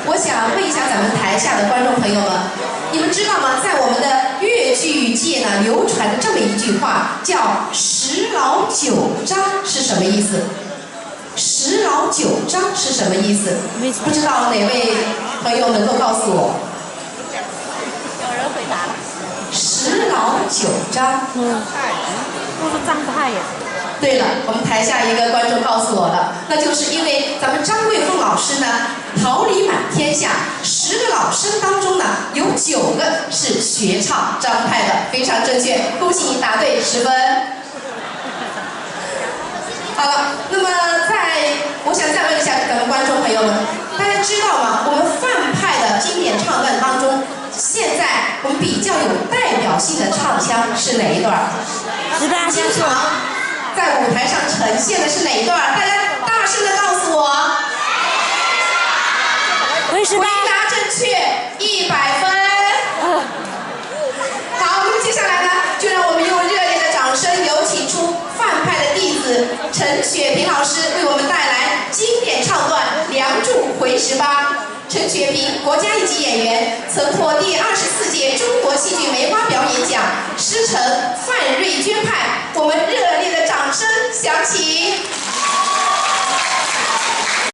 我想问一下咱们台下的观众朋友们，你们知道吗？在我们的粤剧界呢，流传着这么一句话，叫“十老九张”是什么意思？十老九张是什么意思？不知道哪位朋友能够告诉我？有人回答了。十老九张。都是张派呀。对了，我们台下一个观众告诉我了，那就是因为咱们张桂凤老师呢，桃李满天下，10个老生当中呢，有9个是学唱张派的，非常正确，恭喜你答对10分。好了，那么我想再问一下咱们观众朋友们，大家知道吗？我们范派的经典唱段当中，现在我们比较有代表性的唱腔是哪一段？经常在舞台上呈现的是哪一段？大家大声的告诉我。回答正确，100分。好，那么接下来呢，就让我们用热烈的掌声，有请出范派的弟子陈雪萍老师为我们带来经典唱段《梁祝回18》。陈雪萍，国家一级演员，曾获第24届中国戏剧梅花表演奖，师承范瑞娟派。我们热烈的掌声响起。